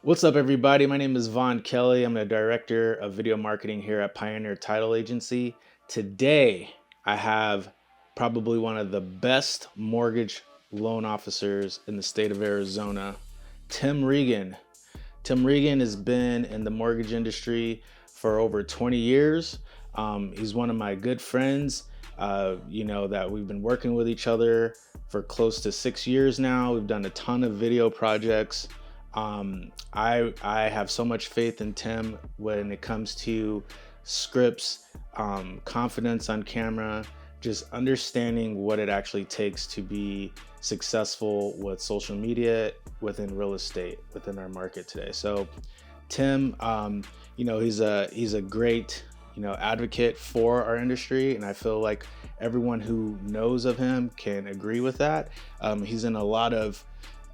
What's up, everybody? My name is Vaughn Kelly. I'm the director of video marketing here at Pioneer Title Agency. Today, I have probably one of the best mortgage loan officers in the state of Arizona, Tim Regan. Tim Regan has been in the mortgage industry for over 20 years. He's one of my good friends, that we've been working with each other for close to 6 years now. We've done a ton of video projects. I have so much faith in Tim when it comes to scripts, confidence on camera, just understanding what it actually takes to be successful with social media within real estate within our market today. So Tim, he's a great advocate for our industry, and I feel like everyone who knows of him can agree with that. He's in a lot of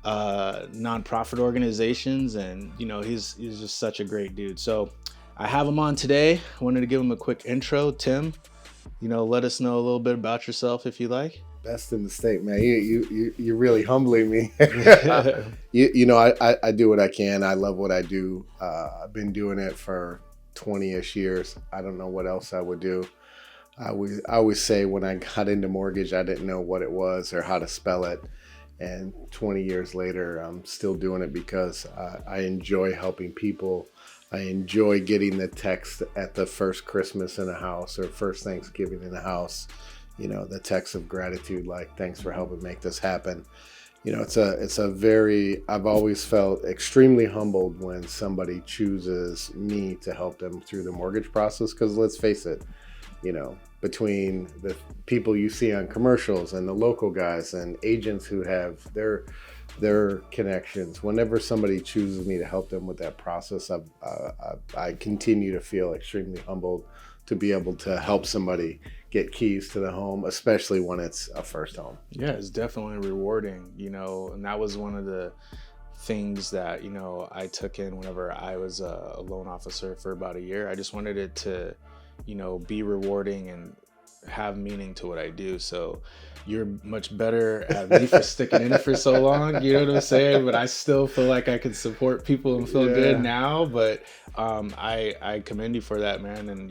nonprofit organizations, and he's just such a great dude. So I have him on today. I wanted to give him a quick intro. Tim, let us know a little bit about yourself if you like. Best in the state, man. You're really humbling me. I do what I can. I love what I do. I've been doing it for 20-ish years. I don't know what else I would do. I always say when I got into mortgage, I didn't know what it was or how to spell it. And 20 years later, I'm still doing it because I enjoy helping people. I enjoy getting the text at the first Christmas in a house or first Thanksgiving in a house. The text of gratitude, like, thanks for helping make this happen. I've always felt extremely humbled when somebody chooses me to help them through the mortgage process. Because let's face it, between the people you see on commercials and the local guys and agents who have their connections, whenever somebody chooses me to help them with that process, I continue to feel extremely humbled to be able to help somebody get keys to the home, especially when it's a first home. Yeah, it's definitely rewarding, and that was one of the things that, I took in whenever I was a loan officer for about a year. I just wanted it to, be rewarding and have meaning to what I do. So you're much better at me for sticking in it for so long, you know what I'm saying? But I still feel like I can support people and feel good now. But I commend you for that, man. And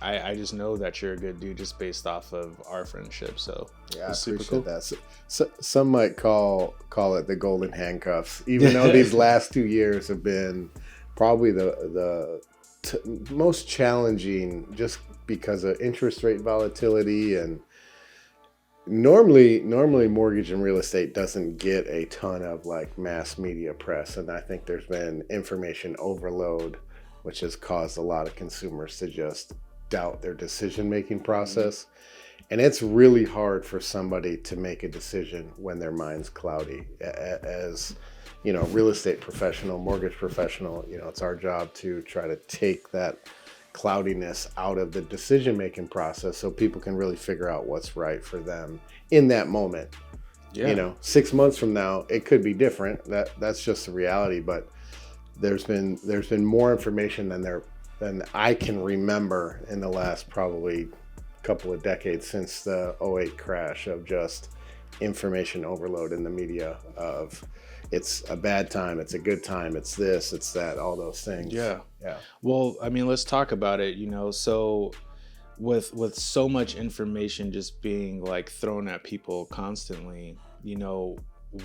I just know that you're a good dude just based off of our friendship. So yeah, I appreciate that. So some might call it the golden handcuffs, even though these last 2 years have been probably the most challenging, just because of interest rate volatility. And normally mortgage and real estate doesn't get a ton of like mass media press, and I think there's been information overload, which has caused a lot of consumers to just doubt their decision-making process. And it's really hard for somebody to make a decision when their mind's cloudy. As real estate professional, mortgage professional, it's our job to try to take that cloudiness out of the decision-making process so people can really figure out what's right for them in that moment. 6 months from now, it could be different. That's just the reality. But there's been more information than I can remember in the last probably couple of decades since the '08 crash, of just information overload in the media of it's a bad time, it's a good time, it's this, it's that, all those things. Yeah. Well, I mean, let's talk about it. So with so much information just being like thrown at people constantly,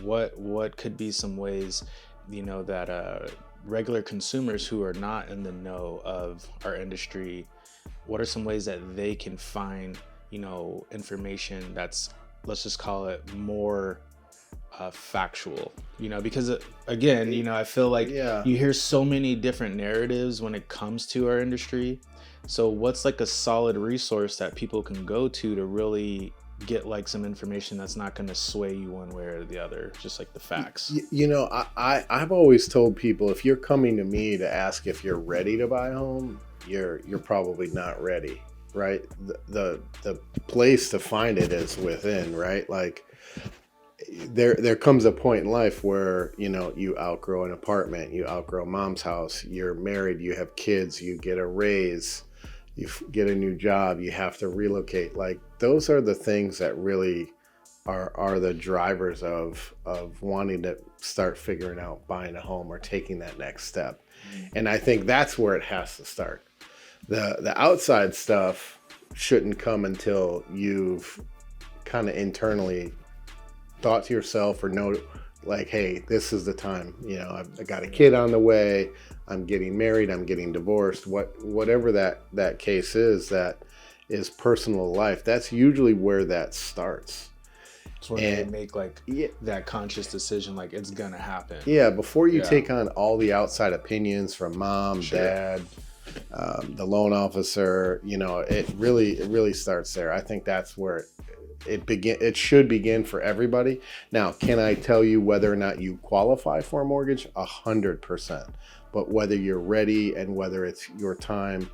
what could be some ways, that regular consumers who are not in the know of our industry, what are some ways that they can find, information that's, let's just call it, more factual, because again, I feel like you hear so many different narratives when it comes to our industry. So what's like a solid resource that people can go to really get like some information that's not going to sway you one way or the other, just like the facts? I've always told people, if you're coming to me to ask if you're ready to buy a home, you're probably not ready, right? The place to find it is within, right? Like there comes a point in life where you outgrow an apartment, you outgrow mom's house, you're married, you have kids, you get a raise, you get a new job, you have to relocate. Like, those are the things that really are the drivers of wanting to start figuring out buying a home or taking that next step. And I think that's where it has to start. The outside stuff shouldn't come until you've kind of internally thought to yourself or know, like, hey, this is the time. You know, I got a kid on the way. I'm getting married. I'm getting divorced. Whatever that case is, that is personal life. That's usually where that starts. It's when they make like that conscious decision, like it's gonna happen. Yeah, before you take on all the outside opinions from mom, dad, the loan officer, you know, it really starts there. I think that's where it should begin for everybody. Now, can I tell you whether or not you qualify for a mortgage? 100%. But whether you're ready and whether it's your time,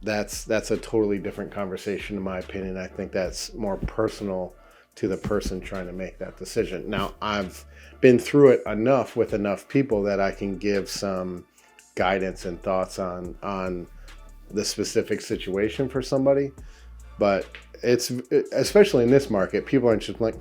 that's a totally different conversation, in my opinion. I think that's more personal to the person trying to make that decision. Now, I've been through it enough with enough people that I can give some guidance and thoughts on the specific situation for somebody. But it's, especially in this market, people aren't just like,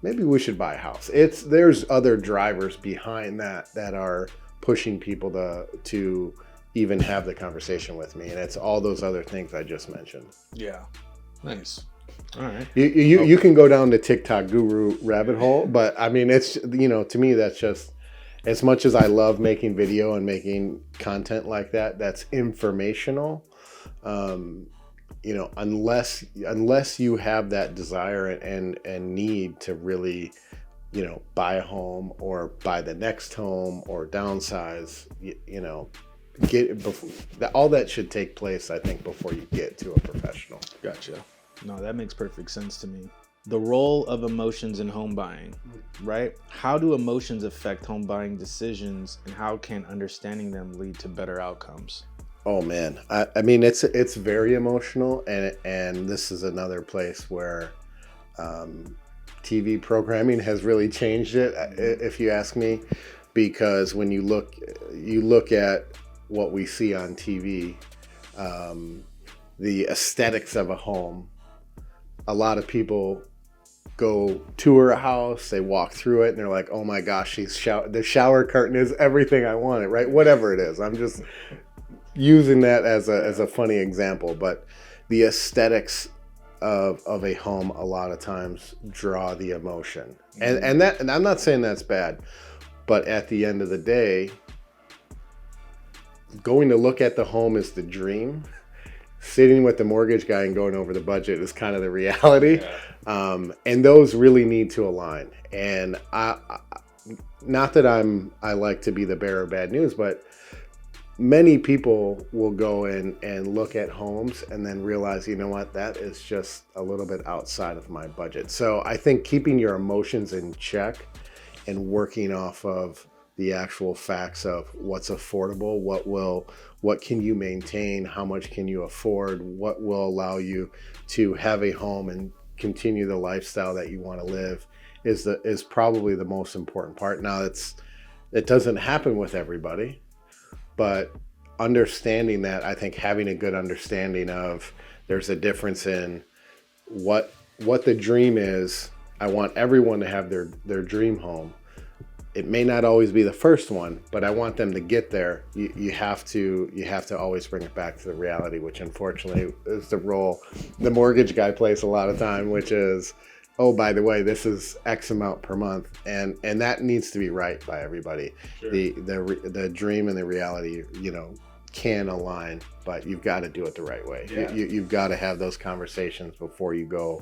maybe we should buy a house. There's other drivers behind that are pushing people to even have the conversation with me, and it's all those other things I just mentioned. Yeah, nice. All right. You can go down the TikTok guru rabbit hole, but I mean, it's, you know, to me, that's just, as much as I love making video and making content like that, that's informational. You know, unless you have that desire and need to really, you know, buy a home or buy the next home or downsize, you know, all that should take place, I think, before you get to a professional. Gotcha. No, that makes perfect sense to me. The role of emotions in home buying, right? How do emotions affect home buying decisions, and how can understanding them lead to better outcomes? Oh man, I mean, it's very emotional, and this is another place where TV programming has really changed it, if you ask me, because when you look at what we see on TV, the aesthetics of a home. A lot of people go tour a house, they walk through it, and they're like, "Oh my gosh, the shower curtain is everything I wanted," right? Whatever it is, I'm just using that as a funny example, but the aesthetics of a home a lot of times draw the emotion, and I'm not saying that's bad, but at the end of the day, going to look at the home is the dream. Sitting with the mortgage guy and going over the budget is kind of the reality. Yeah. And those really need to align. And I not that I like to be the bearer of bad news, but many people will go in and look at homes and then realize, you know what, that is just a little bit outside of my budget. So I think keeping your emotions in check and working off of the actual facts of what's affordable, what can you maintain, how much can you afford, what will allow you to have a home and continue the lifestyle that you want to live is probably the most important part. Now, it doesn't happen with everybody, but understanding that, I think having a good understanding of there's a difference in what the dream is. I want everyone to have their dream home. It may not always be the first one, but I want them to get there. You have to always bring it back to the reality, which unfortunately is the role the mortgage guy plays a lot of time, which is, oh, by the way, this is X amount per month, and that needs to be right by everybody. Sure. The dream and the reality, you know, can align, but you've got to do it the right way. Yeah. You've got to have those conversations before you go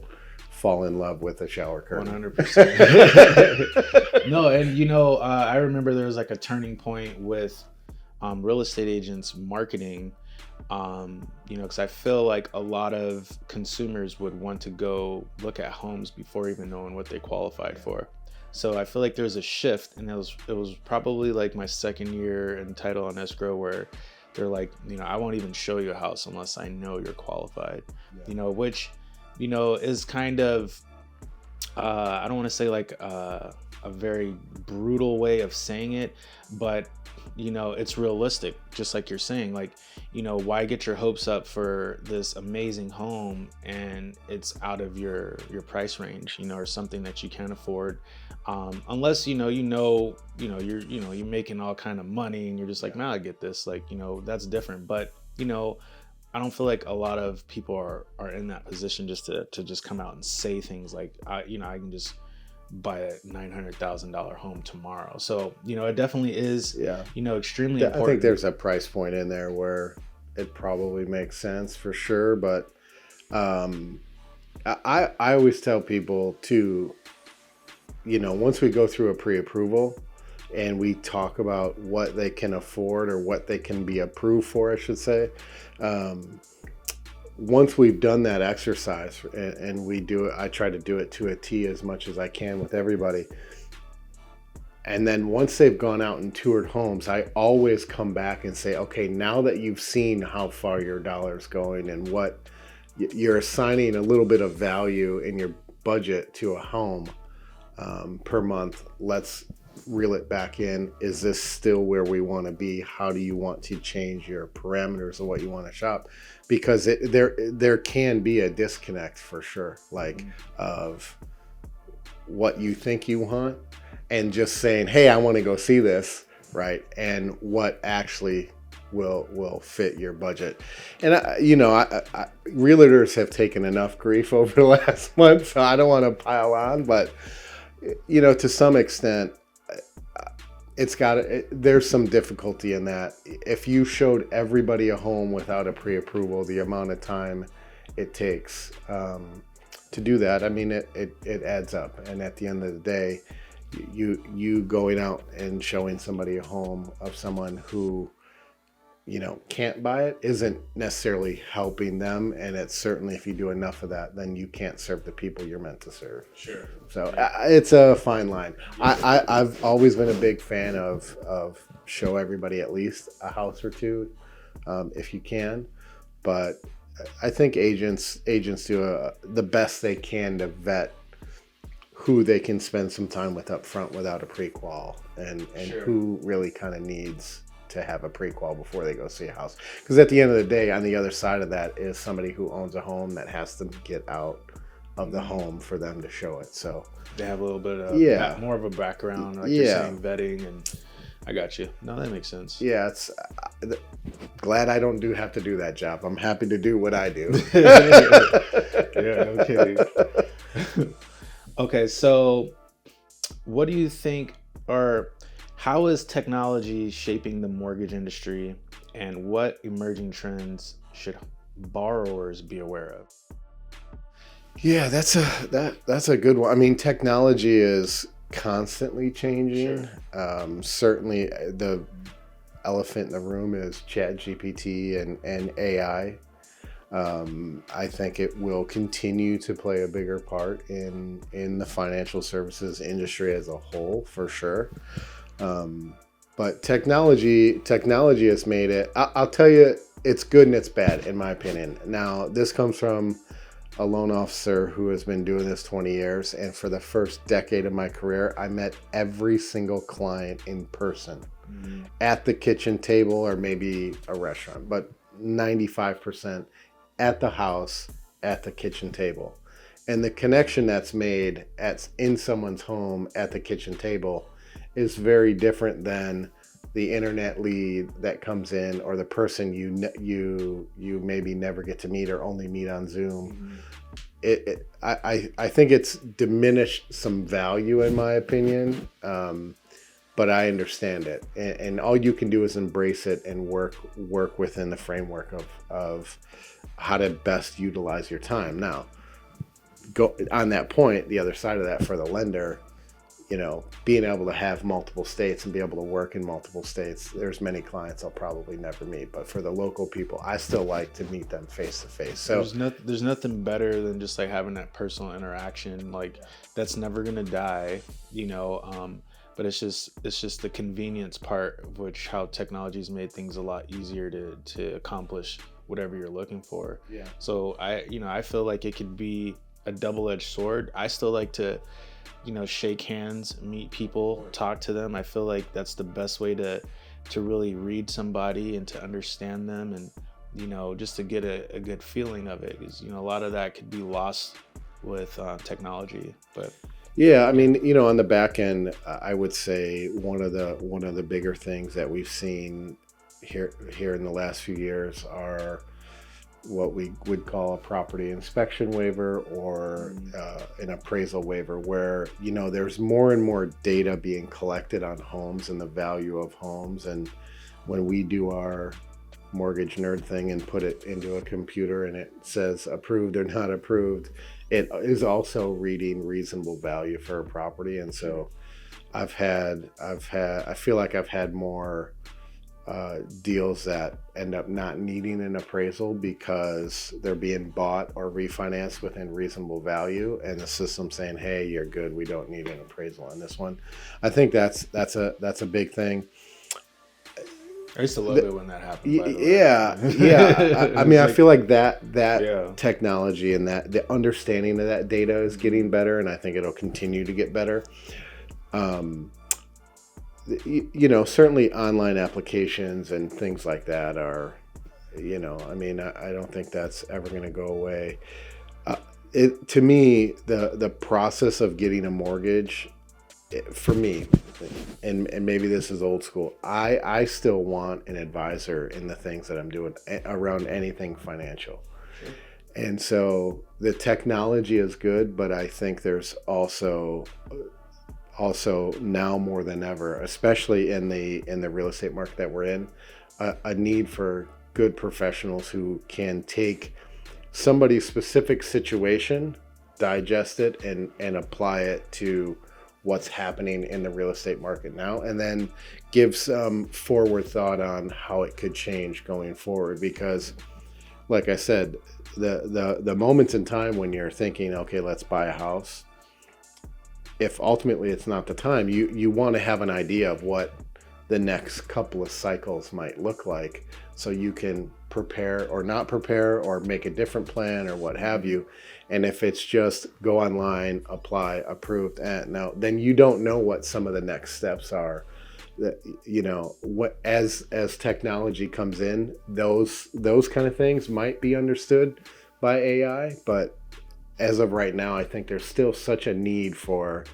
fall in love with a shower curtain. 100%. No, and you know, I remember there was like a turning point with real estate agents marketing, you know, because I feel like a lot of consumers would want to go look at homes before even knowing what they qualified for. So I feel like there's a shift, and it was probably like my second year in title and escrow where they're like, you know, I won't even show you a house unless I know you're qualified. Yeah. You know, which, you know, is kind of, I don't want to say like a very brutal way of saying it, but it's realistic, just like you're saying. Like, why get your hopes up for this amazing home and it's out of your price range, or something that you can't afford, unless you're making all kind of money and you're just like, nah, I get this, like, that's different. But I don't feel like a lot of people are in that position just to just come out and say things like, I can just buy a $900,000 home tomorrow. So, it definitely is, extremely important. I think there's a price point in there where it probably makes sense for sure. But I always tell people to, once we go through a pre-approval and we talk about what they can afford or what they can be approved for, I should say, once we've done that exercise and we do it, I try to do it to a T as much as I can with everybody. And then once they've gone out and toured homes, I always come back and say, okay, now that you've seen how far your dollar's going and what you're assigning a little bit of value in your budget to a home per month, let's reel it back in. Is this still where we want to be? How do you want to change your parameters of what you want to shop? Because there can be a disconnect for sure, like of what you think you want and just saying, hey, I want to go see this, right? And what actually will fit your budget. And realtors have taken enough grief over the last month, so I don't want to pile on, but to some extent, there's some difficulty in that. If you showed everybody a home without a pre-approval, the amount of time it takes to do that, I mean, it adds up. And at the end of the day, you going out and showing somebody a home of someone who can't buy it isn't necessarily helping them. And it's certainly, if you do enough of that, then you can't serve the people you're meant to serve. Sure. So it's a fine line. I've always been a big fan of show everybody at least a house or two, if you can. But I think agents do the best they can to vet who they can spend some time with up front without a pre-qual, and sure, who really kind of needs to have a pre-qual before they go see a house. Because at the end of the day, on the other side of that is somebody who owns a home that has to get out of the home for them to show it. So they have a little bit of more of a background, like you're saying, vetting, and I got you. No, that makes sense. Yeah, it's glad I don't have to do that job. I'm happy to do what I do. Yeah, no kidding. Okay, so what do you think how is technology shaping the mortgage industry, and what emerging trends should borrowers be aware of? Yeah, that's a good one. I mean, technology is constantly changing. Sure. Certainly the elephant in the room is ChatGPT and AI. I think it will continue to play a bigger part in the financial services industry as a whole, for sure. But technology has made it, I'll tell you, it's good and it's bad, in my opinion. Now, this comes from a loan officer who has been doing this 20 years. And for the first decade of my career, I met every single client in person at the kitchen table or maybe a restaurant, but 95% at the house, at the kitchen table. And the connection that's made in someone's home at the kitchen table is very different than the internet lead that comes in, or the person you maybe never get to meet or only meet on Zoom. I think it's diminished some value, in my opinion, but I understand it, and all you can do is embrace it and work within the framework of how to best utilize your time. Now, go on that point, the other side of that for the lender, being able to have multiple states and be able to work in multiple states, there's many clients I'll probably never meet, but for the local people, I still like to meet them face to face. So there's nothing better than just like having that personal interaction, like that's never gonna die, but it's just the convenience part of which how technology's made things a lot easier to accomplish whatever you're looking for. Yeah. So I feel like it could be a double-edged sword. I still like to shake hands, meet people, talk to them. I feel like that's the best way to to really read somebody and to understand them, and just to get a good feeling of it, because a lot of that could be lost with technology. But yeah, I mean, on the back end, I would say one of the bigger things that we've seen here in the last few years are what we would call a property inspection waiver or an appraisal waiver, where there's more and more data being collected on homes and the value of homes. And when we do our mortgage nerd thing and put it into a computer and it says approved or not approved, it is also reading reasonable value for a property. And so I feel like I've had more deals that end up not needing an appraisal because they're being bought or refinanced within reasonable value, and the system saying, "Hey, you're good. We don't need an appraisal on this one." I think that's a big thing. I used to love it when that happened. By the way. Yeah. I mean, I feel like that Yeah. technology and that the understanding of that data is getting better, and I think it'll continue to get better. Certainly online applications and things like that are, I mean, I don't think that's ever going to go away. To me, the process of getting a mortgage, for me, and maybe this is old school, I still want an advisor in the things that I'm doing around anything financial. Sure. And so the technology is good, but I think there's also now more than ever, especially in the real estate market that we're in, a need for good professionals who can take somebody's specific situation, digest it, and apply it to what's happening in the real estate market now, and then give some forward thought on how it could change going forward. Because like I said, the moments in time when you're thinking, okay, let's buy a house, if ultimately it's not the time, you want to have an idea of what the next couple of cycles might look like, so you can prepare or not prepare or make a different plan or what have you. And if it's just go online, apply, approved, and now then you don't know what some of the next steps are. What as technology comes in, those kind of things might be understood by AI, but as of right now, I think there's still such a need for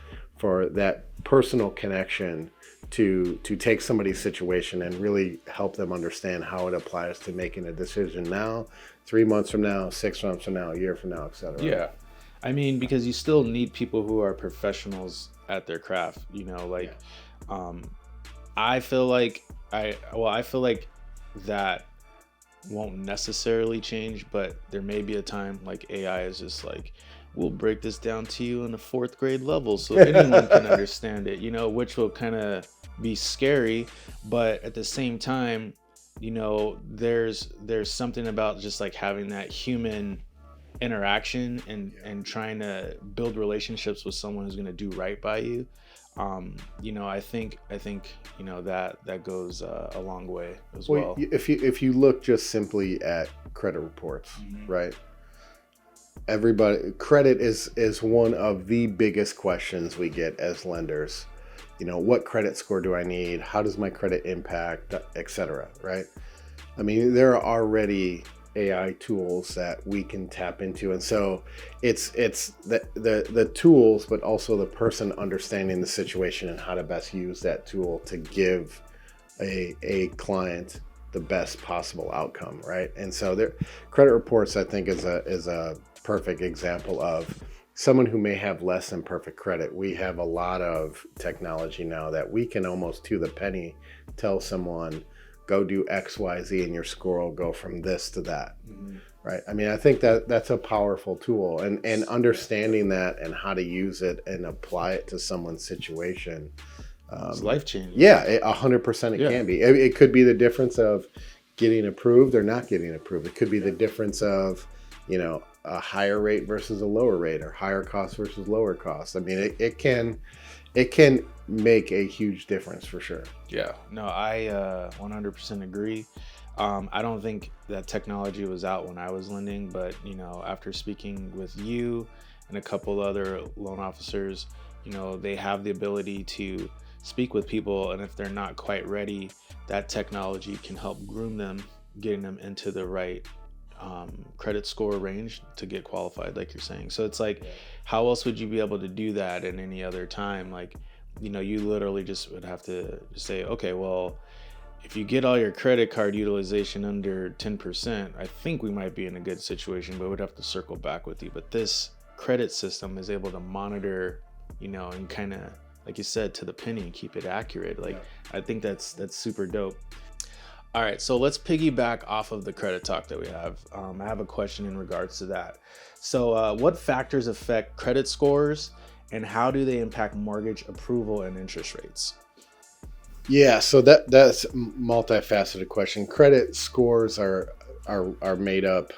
that personal connection to take somebody's situation and really help them understand how it applies to making a decision now, 3 months from now, 6 months from now, a year from now, etc. Yeah. I mean, because you still need people who are professionals at their craft, I feel like that won't necessarily change, but there may be a time like AI is just like, we'll break this down to you in a 4th grade level so anyone can understand it, which will kind of be scary. But at the same time, there's something about just like having that human interaction and trying to build relationships with someone who's going to do right by you. I think that goes a long way as well. If you look just simply at credit reports, right? Credit is one of the biggest questions we get as lenders. What credit score do I need? How does my credit impact, etc. Right? I mean, there are already AI tools that we can tap into, and so it's the tools, but also the person understanding the situation and how to best use that tool to give a client the best possible outcome, right? And so credit reports, I think, is a perfect example of someone who may have less than perfect credit. We have a lot of technology now that we can almost to the penny tell someone, go do X, Y, Z, and your score will go from this to that, right? I mean, I think that's a powerful tool, and understanding that and how to use it and apply it to someone's situation. It's life-changing. Yeah, 100% it can be. It could be the difference of getting approved or not getting approved. It could be the difference of, a higher rate versus a lower rate, or higher cost versus lower cost. I mean, it can make a huge difference for sure. Yeah, no, I 100% agree. I don't think that technology was out when I was lending, but after speaking with you and a couple other loan officers, they have the ability to speak with people, and if they're not quite ready, that technology can help groom them, getting them into the right credit score range to get qualified, like you're saying. So it's like, how else would you be able to do that in any other time? Like, you literally just would have to say, okay, well, if you get all your credit card utilization under 10%, I think we might be in a good situation, but we'd have to circle back with you. But this credit system is able to monitor, and kind of, like you said, to the penny and keep it accurate. Like, I think that's super dope. All right, so let's piggyback off of the credit talk that we have. I have a question in regards to that. So what factors affect credit scores, and how do they impact mortgage approval and interest rates? Yeah, so that's a multifaceted question. Credit scores are made up,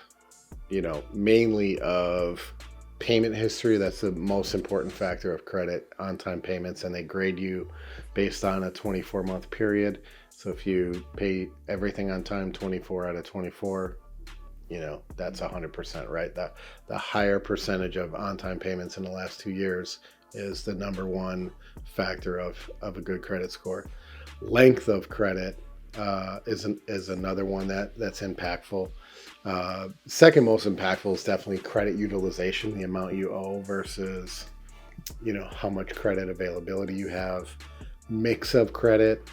mainly of payment history. That's the most important factor of credit, on-time payments, and they grade you based on a 24-month period. So if you pay everything on time, 24 out of 24, that's 100%, right? The higher percentage of on-time payments in the last 2 years is the number one factor of a good credit score. Length of credit is another one that's impactful. Second most impactful is definitely credit utilization, the amount you owe versus, how much credit availability you have. Mix of credit,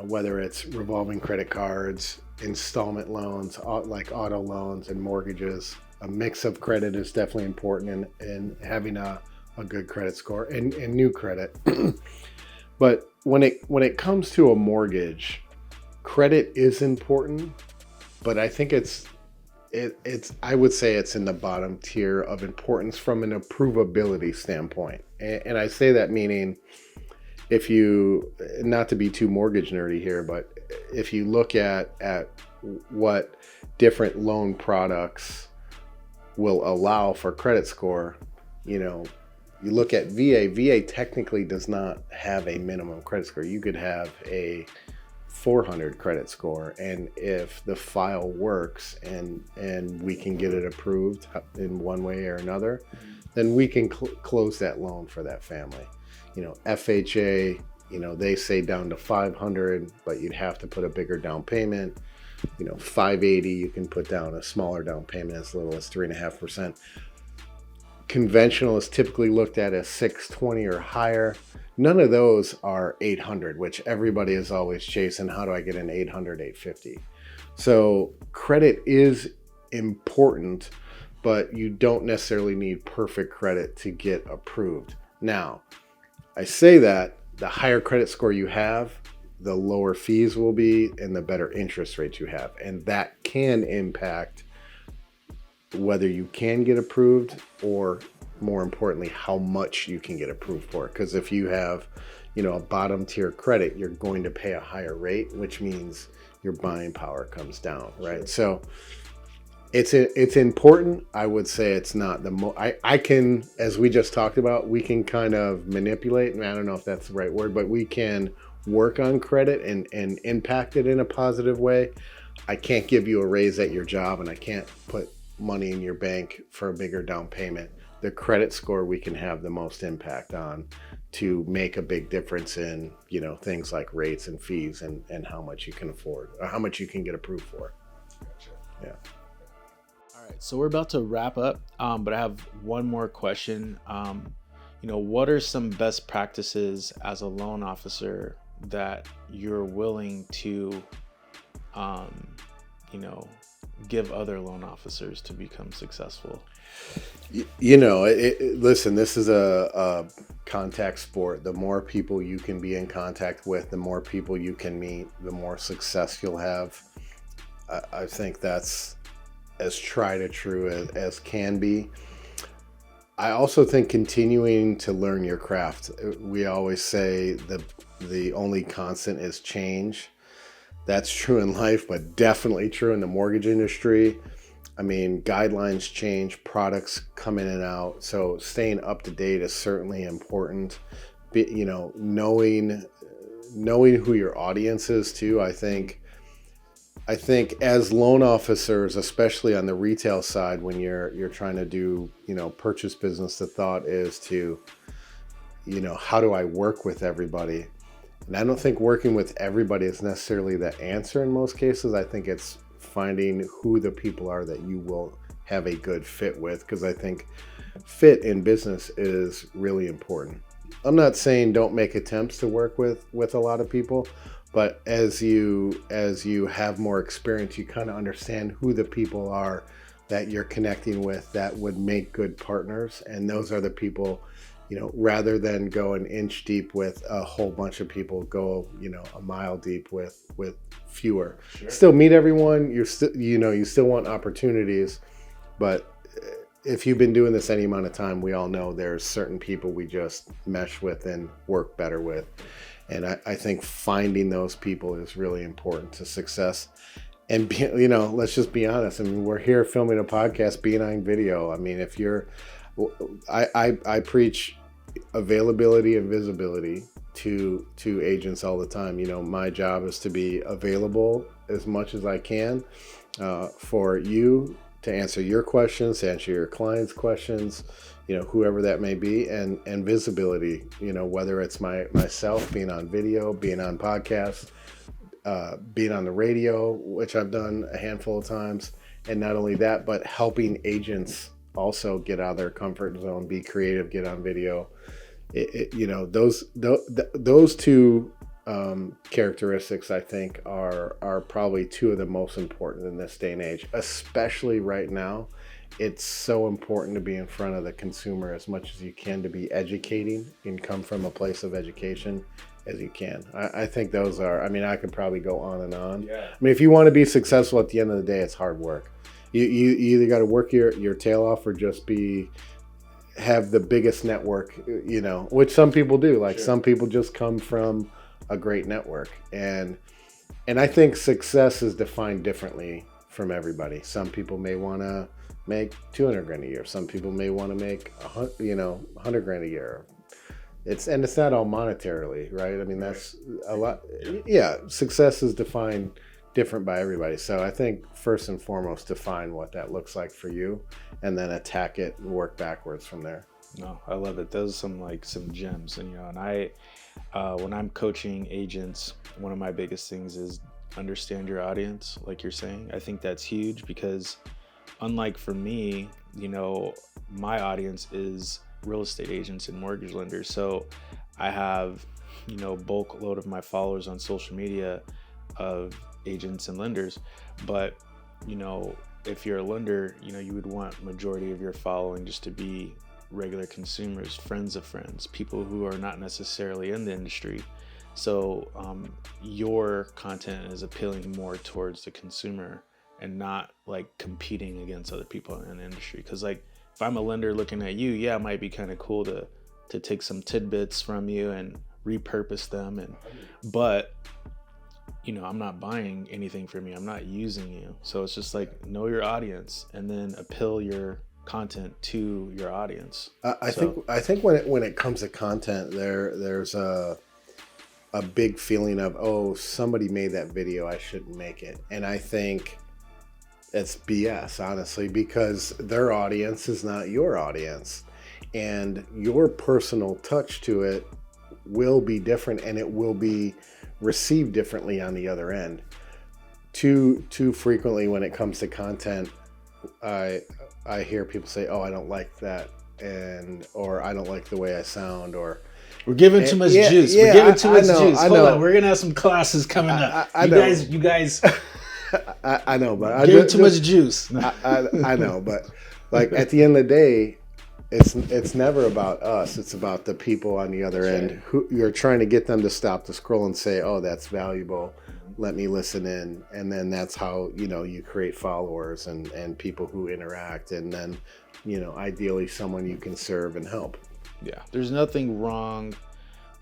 whether it's revolving credit cards, installment loans, like auto loans and mortgages. A mix of credit is definitely important in having a good credit score and new credit. But when it comes to a mortgage, credit is important, but I think I would say it's in the bottom tier of importance from an approvability standpoint. And I say that meaning, if you, not to be too mortgage nerdy here, but if you look at what different loan products will allow for credit score, you look at VA technically does not have a minimum credit score. You could have a 400 credit score, and if the file works and we can get it approved in one way or another, then we can close that loan for that family. FHA, they say down to 500, but you'd have to put a bigger down payment. 580, you can put down a smaller down payment as little as 3.5%. Conventional is typically looked at as 620 or higher. None of those are 800, which everybody is always chasing. How do I get an 800, 850? So credit is important, but you don't necessarily need perfect credit to get approved. Now, I say that the higher credit score you have, the lower fees will be and the better interest rates you have. And that can impact whether you can get approved, or more importantly, how much you can get approved for. Because if you have, a bottom tier credit, you're going to pay a higher rate, which means your buying power comes down, right? Sure. So it's important. I would say it's not the I can, as we just talked about, we can kind of manipulate, and I don't know if that's the right word, but we can work on credit and impact it in a positive way. I can't give you a raise at your job, and I can't put money in your bank for a bigger down payment. The credit score we can have the most impact on to make a big difference in, things like rates and fees and how much you can afford, or how much you can get approved for. Gotcha. Yeah. All right, so we're about to wrap up, but I have one more question. What are some best practices as a loan officer that you're willing to, give other loan officers to become successful? Listen, this is a contact sport. The more people you can be in contact with, the more people you can meet, the more success you'll have. I think that's as tried and true as can be. I also think continuing to learn your craft. We always say the only constant is change. That's true in life, but definitely true in the mortgage industry. I mean, guidelines change, products come in and out. So staying up to date is certainly important. Knowing who your audience is too. I think as loan officers, especially on the retail side, when you're trying to do, purchase business, the thought is to, how do I work with everybody? And I don't think working with everybody is necessarily the answer in most cases. I think it's finding who the people are that you will have a good fit with, because I think fit in business is really important. I'm not saying don't make attempts to work with a lot of people, but as you have more experience, you kind of understand who the people are that you're connecting with that would make good partners, and those are the people, rather than go an inch deep with a whole bunch of people, go a mile deep with fewer. Sure. Still meet everyone. You're still you still want opportunities, but if you've been doing this any amount of time, we all know there's certain people we just mesh with and work better with. And I think finding those people is really important to success. And, let's just be honest. I mean, we're here filming a podcast behind video. I mean, if you're, I preach availability and visibility to agents all the time. My job is to be available as much as I can for you, to answer your questions, to answer your clients' questions, whoever that may be, and visibility, whether it's myself being on video, being on podcasts, being on the radio, which I've done a handful of times. And not only that, but helping agents also get out of their comfort zone, be creative, get on video. Those two characteristics, I think, are probably two of the most important in this day and age, especially right now. It's so important to be in front of the consumer as much as you can, to be educating and come from a place of education as you can. I think those are, I could probably go on and on. Yeah. If you want to be successful, at the end of the day, it's hard work. You either got to work your tail off, or just have the biggest network, which some people do. Like, sure. Some people just come from a great network, and I think success is defined differently from everybody. Some people may want to make $200,000 a year. Some people may want to make $100,000 a year. It's not all monetarily, right? That's a lot. Yeah, success is defined different by everybody. So I think first and foremost, define what that looks like for you, and then attack it and work backwards from there. No, I love it. Those are some gems, and I, when I'm coaching agents, one of my biggest things is understand your audience, like you're saying. I think that's huge, because unlike for me, my audience is real estate agents and mortgage lenders. So I have, bulk load of my followers on social media of agents and lenders. But, if you're a lender, you would want majority of your following just to be regular consumers, friends of friends, people who are not necessarily in the industry. So your content is appealing more towards the consumer and not like competing against other people in the industry. Because like, if I'm a lender looking at you, yeah, it might be kind of cool to take some tidbits from you and repurpose them, but I'm not buying anything from you. I'm not using you. So it's just like, know your audience and then appeal your content to your audience. I think when it comes to content, there's a big feeling of, oh, somebody made that video, I shouldn't make it. And I think it's BS, honestly, because their audience is not your audience, and your personal touch to it will be different, and it will be received differently on the other end. Too frequently when it comes to content, I hear people say, oh, I don't like that, or I don't like the way I sound, or we're giving too much juice. We're giving too much juice. Hold on, we're gonna have some classes coming up. You guys. I know, but give too much juice. I know, but like at the end of the day, it's never about us. It's about the people on the other end who you're trying to get them to stop the scroll and say, "Oh, that's valuable. Let me listen in." And then that's how you create followers and people who interact, and then ideally someone you can serve and help. Yeah, there's nothing wrong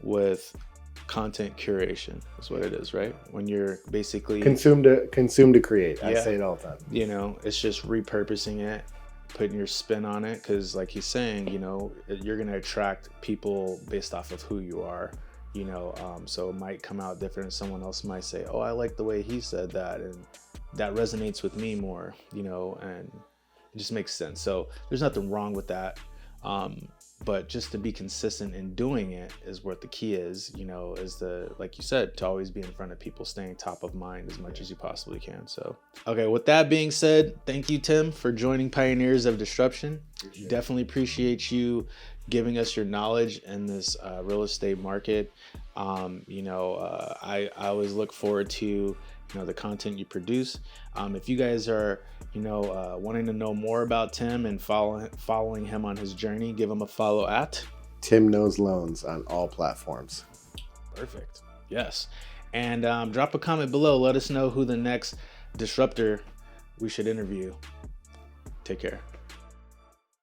with content curation. That's what it is, right? When you're basically consume to create. I say it all the time. It's just repurposing it, putting your spin on it, because like he's saying, you're going to attract people based off of who you are. So it might come out different. Someone else might say, oh, I like the way he said that, and that resonates with me more, and it just makes sense. So there's nothing wrong with that. but just to be consistent in doing it is what the key is, you know, is like you said, to always be in front of people, staying top of mind as much as you possibly can. So, okay, with that being said, thank you, Tim, for joining Pioneers of Disruption. Definitely appreciate you giving us your knowledge in this real estate market. I always look forward to the content you produce. If you guys are wanting to know more about Tim and following him on his journey, give him a follow at Tim Knows Loans on all platforms. Perfect. Yes. And drop a comment below. Let us know who the next disruptor we should interview. Take care.